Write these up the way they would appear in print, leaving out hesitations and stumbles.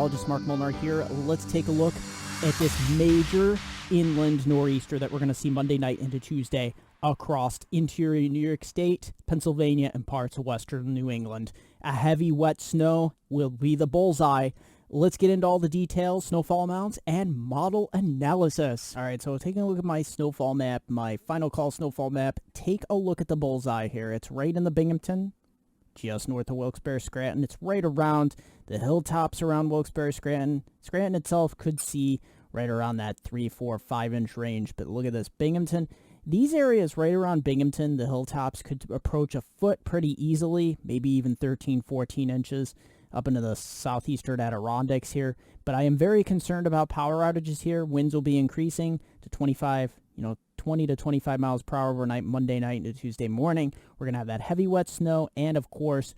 meteorologist Mark Molnar here. Let's take a look at this major inland nor'easter that we're going to see Monday night into Tuesday across interior New York State, Pennsylvania, and parts of western New England. A heavy wet snow will be the bullseye. Let's get into all the details, snowfall amounts, and model analysis. All right, so taking a look at my snowfall map, my final call snowfall map, take a look at the bullseye here. It's right in the Binghamton, just north of Wilkes-Barre, Scranton. It's right around the hilltops around Wilkes-Barre, Scranton. Scranton itself could see right around that 3, 4, 5-inch range, but look at this, Binghamton. These areas right around Binghamton, the hilltops could approach a foot pretty easily, maybe even 13, 14 inches. Up into the southeastern Adirondacks here. But I am very concerned about power outages here. Winds will be increasing to 20 to 25 miles per hour overnight, Monday night into Tuesday morning. We're going to have that heavy wet snow, and of course,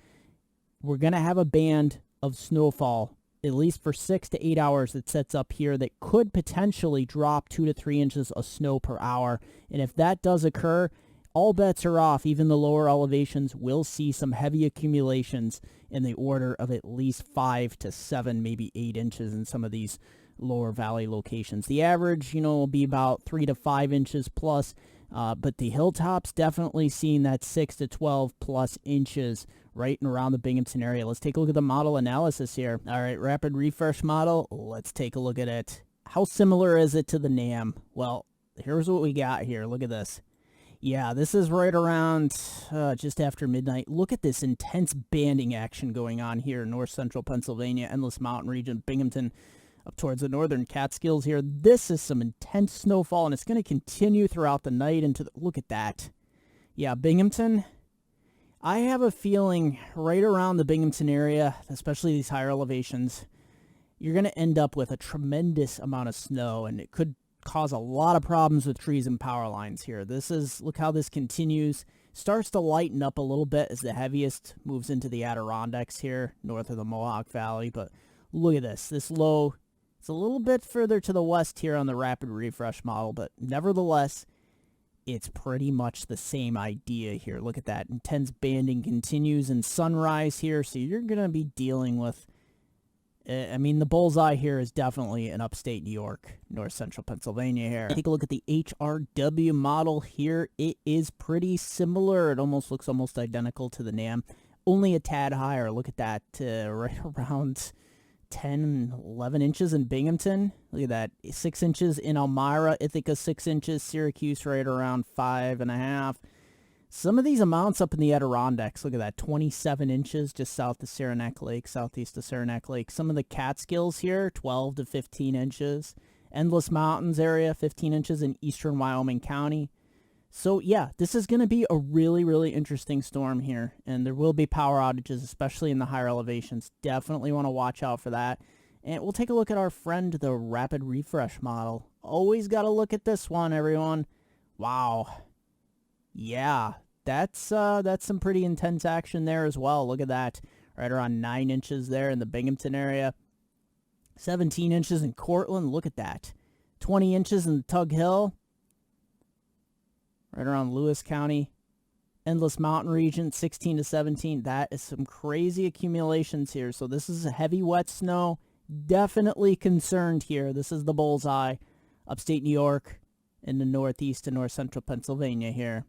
we're going to have a band of snowfall, at least for 6 to 8 hours, that sets up here that could potentially drop 2 to 3 inches of snow per hour. And if that does occur, all bets are off. Even the lower elevations will see some heavy accumulations in the order of at least 5 to 7, maybe 8 inches in some of these lower valley locations. The average, will be about 3 to 5 inches plus, but the hilltops definitely seeing that 6 to 12 plus inches right and around the Binghamton area. Let's take a look at the model analysis here. All right, rapid refresh model. Let's take a look at it. How similar is it to the NAM? Well, here's what we got here. Look at this. Yeah, this is right around just after midnight. Look at this intense banding action going on here in north central Pennsylvania, Endless Mountain region, Binghamton, up towards the northern Catskills here. This is some intense snowfall, and it's going to continue throughout the night into look at that. Yeah, Binghamton, I have a feeling right around the Binghamton area, especially these higher elevations, you're going to end up with a tremendous amount of snow, and it could cause a lot of problems with trees and power lines here. Look how this continues. Starts to lighten up a little bit as the heaviest moves into the Adirondacks here, north of the Mohawk Valley. But look at this. This low, it's a little bit further to the west here on the rapid refresh model, but nevertheless, it's pretty much the same idea here. Look at that. Intense banding continues in sunrise here, so you're going to be dealing with the bullseye here is definitely in upstate New York, north central Pennsylvania here. Take a look at the HRRR model here. It is pretty similar. It looks almost identical to the NAM, only a tad higher. Look at that, right around 10, 11 inches in Binghamton. Look at that, 6 inches in Elmira, Ithaca 6 inches, Syracuse right around 5.5. Some of these amounts up in the Adirondacks, look at that, 27 inches just south of Saranac Lake, southeast of Saranac Lake. Some of the Catskills here, 12 to 15 inches. Endless Mountains area, 15 inches in eastern Wyoming County. So, yeah, this is going to be a really, really interesting storm here. And there will be power outages, especially in the higher elevations. Definitely want to watch out for that. And we'll take a look at our friend, the rapid refresh model. Always got to look at this one, everyone. Wow. Yeah. That's some pretty intense action there as well. Look at that. Right around 9 inches there in the Binghamton area. 17 inches in Cortland. Look at that. 20 inches in the Tug Hill. Right around Lewis County. Endless Mountain region, 16 to 17. That is some crazy accumulations here. So this is a heavy wet snow. Definitely concerned here. This is the bullseye. Upstate New York in the northeast and north central Pennsylvania here.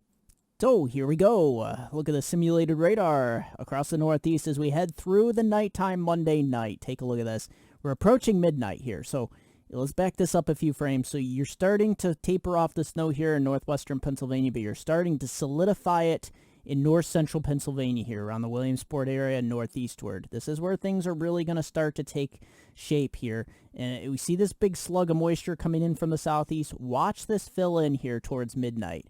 So here we go. Look at the simulated radar across the northeast as we head through the nighttime Monday night. Take a look at this. We're approaching midnight here. So let's back this up a few frames. So you're starting to taper off the snow here in northwestern Pennsylvania, but you're starting to solidify it in north central Pennsylvania here around the Williamsport area northeastward. This is where things are really going to start to take shape here. And we see this big slug of moisture coming in from the southeast. Watch this fill in here towards midnight.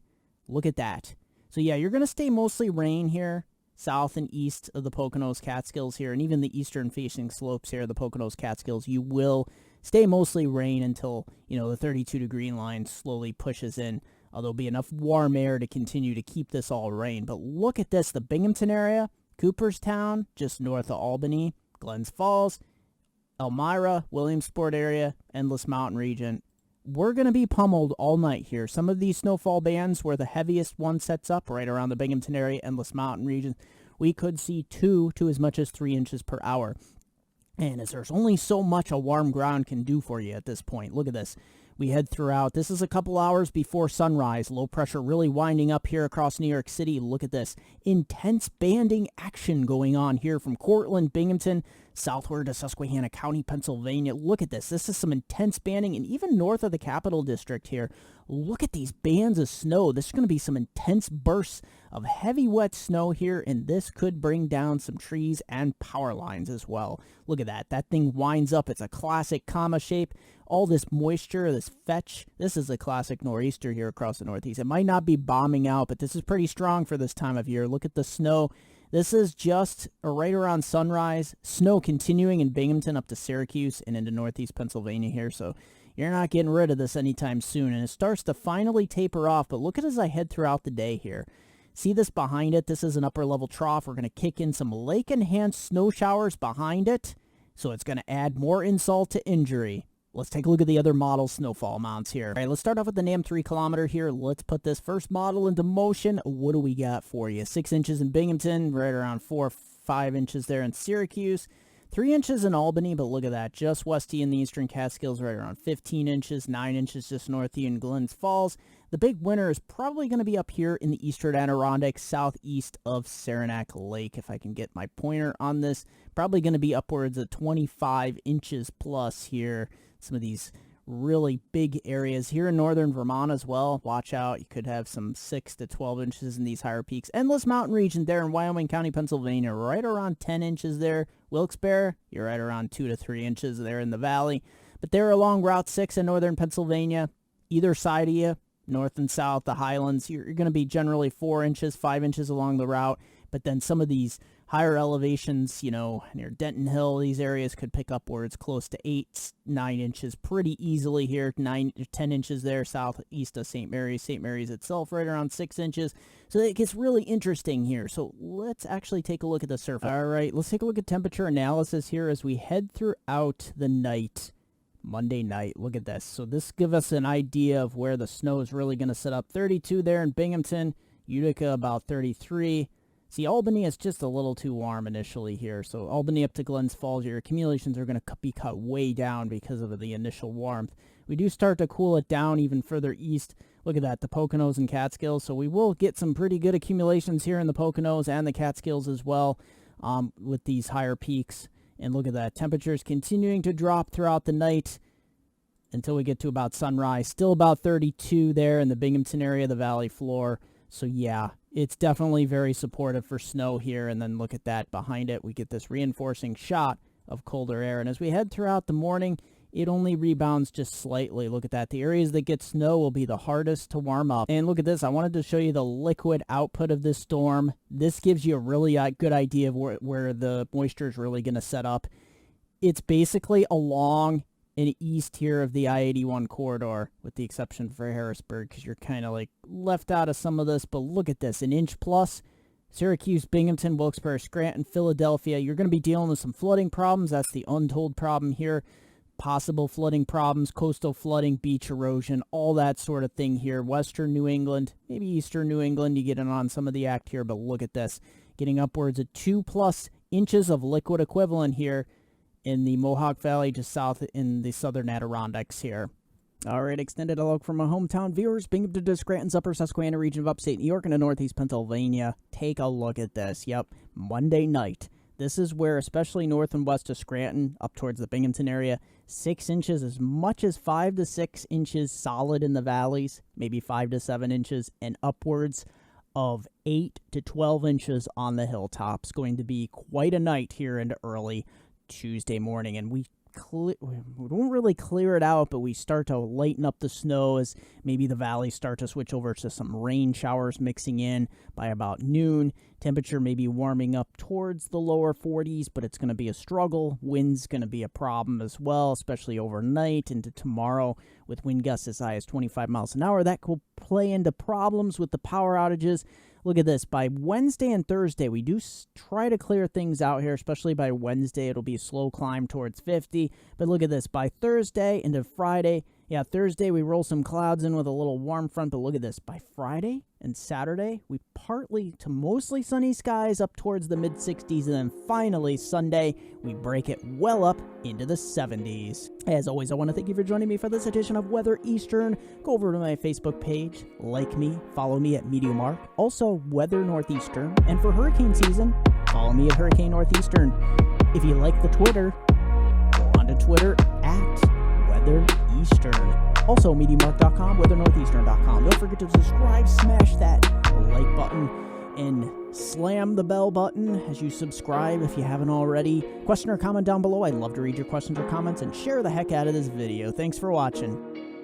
Look at that. So yeah, you're going to stay mostly rain here, south and east of the Poconos Catskills here, and even the eastern facing slopes here, the Poconos Catskills, you will stay mostly rain until, the 32-degree line slowly pushes in. There'll be enough warm air to continue to keep this all rain. But look at this, the Binghamton area, Cooperstown, just north of Albany, Glens Falls, Elmira, Williamsport area, Endless Mountain region. We're going to be pummeled all night here. Some of these snowfall bands where the heaviest one sets up right around the Binghamton area, Endless Mountain region, we could see 2 to as much as 3 inches per hour. And as there's only so much a warm ground can do for you at this point. Look at this. We head throughout. This is a couple hours before sunrise. Low pressure really winding up here across New York City. Look at this. Intense banding action going on here from Cortland, Binghamton, southward to Susquehanna County, Pennsylvania. Look at this. This is some intense banding, and even north of the Capital District here. Look at these bands of snow. This is going to be some intense bursts of heavy wet snow here, and this could bring down some trees and power lines as well. Look at that. That thing winds up. It's a classic comma shape. All this moisture, this fetch. This is a classic nor'easter here across the Northeast. It might not be bombing out, but this is pretty strong for this time of year. Look at the snow. This is just right around sunrise. Snow continuing in Binghamton up to Syracuse and into northeast Pennsylvania here. So you're not getting rid of this anytime soon. And it starts to finally taper off. But look at as I head throughout the day here. See this behind it? This is an upper level trough. We're going to kick in some lake enhanced snow showers behind it. So it's going to add more insult to injury. Let's take a look at the other model snowfall amounts here. All right, let's start off with the NAM 3 kilometer here. Let's put this first model into motion. What do we got for you? 6 inches in Binghamton, right around 4 or 5 inches there in Syracuse. 3 inches in Albany, but look at that. Just westy in the eastern Catskills, right around 15 inches. 9 inches just northy in Glens Falls. The big winner is probably going to be up here in the eastern Adirondacks, southeast of Saranac Lake, if I can get my pointer on this. Probably going to be upwards of 25 inches plus here. Some of these really big areas here in northern Vermont as well. Watch out. You could have some 6 to 12 inches in these higher peaks. Endless mountain region there in Wyoming County, Pennsylvania, right around 10 inches there. Wilkes-Barre, you're right around 2 to 3 inches there in the valley. But there along Route 6 in northern Pennsylvania, either side of you, north and south, the highlands, you're going to be generally 4 inches, 5 inches along the route. But then some of these higher elevations, you know, near Denton Hill, these areas could pick upwards close to 8, 9 inches pretty easily here. 9 to 10 inches there southeast of St. Mary's. St. Mary's itself right around 6 inches. So it gets really interesting here. So let's actually take a look at the surface. All right, let's take a look at temperature analysis here as we head throughout the night. Monday night. Look at this. So this gives us an idea of where the snow is really going to set up. 32 there in Binghamton. Utica about 33. See, Albany is just a little too warm initially here. So Albany up to Glens Falls, your accumulations are going to be cut way down because of the initial warmth. We do start to cool it down even further east. Look at that, the Poconos and Catskills. So we will get some pretty good accumulations here in the Poconos and the Catskills as well with these higher peaks. And look at that, temperatures continuing to drop throughout the night until we get to about sunrise. Still about 32 there in the Binghamton area, the valley floor. So yeah, it's definitely very supportive for snow here. And then look at that behind it. We get this reinforcing shot of colder air. And as we head throughout the morning, it only rebounds just slightly. Look at that. The areas that get snow will be the hardest to warm up. And look at this. I wanted to show you the liquid output of this storm. This gives you a really good idea of where the moisture is really going to set up. It's basically along and east here of the I-81 corridor, with the exception for Harrisburg, because you're kind of like left out of some of this. But look at this, an inch plus. Syracuse, Binghamton, Wilkes-Barre, Scranton, Philadelphia. You're going to be dealing with some flooding problems. That's the untold problem here. Possible flooding problems, coastal flooding, beach erosion, all that sort of thing here. Western New England, maybe eastern New England, you get in on some of the act here, but look at this. Getting upwards of 2+ inches of liquid equivalent here in the Mohawk Valley, just south in the southern Adirondacks here. All right, extended outlook from my hometown viewers, Binghamton to Scranton's upper Susquehanna region of upstate New York and northeast Pennsylvania. Take a look at this. Yep, Monday night. This is where, especially north and west of Scranton, up towards the Binghamton area, 6 inches, as much as 5 to 6 inches solid in the valleys, maybe 5 to 7 inches, and upwards of 8 to 12 inches on the hilltops. Going to be quite a night here into early Tuesday morning, and we don't really clear it out, but we start to lighten up the snow as maybe the valleys start to switch over to some rain showers mixing in by about noon. Temperature may be warming up towards the lower 40s, but it's going to be a struggle. Wind's going to be a problem as well, especially overnight into tomorrow with wind gusts as high as 25 miles an hour. That could play into problems with the power outages. Look at this. By Wednesday and Thursday, we do try to clear things out here, especially by Wednesday. It'll be a slow climb towards 50. But look at this. By Thursday into Friday, Yeah, Thursday we roll some clouds in with a little warm front, but look at this. By Friday and Saturday, we partly to mostly sunny skies up towards the mid-60s, and then finally Sunday, we break it well up into the 70s. As always, I want to thank you for joining me for this edition of Weather Eastern. Go over to my Facebook page, like me, follow me at Meteomark, also Weather Northeastern, and for hurricane season, follow me at Hurricane Northeastern. If you like the Twitter, go on to Twitter at Weather Eastern. Also, MediaMark.com, WeatherNortheastern.com. Don't forget to subscribe, smash that like button, and slam the bell button as you subscribe if you haven't already. Question or comment down below. I'd love to read your questions or comments and share the heck out of this video. Thanks for watching.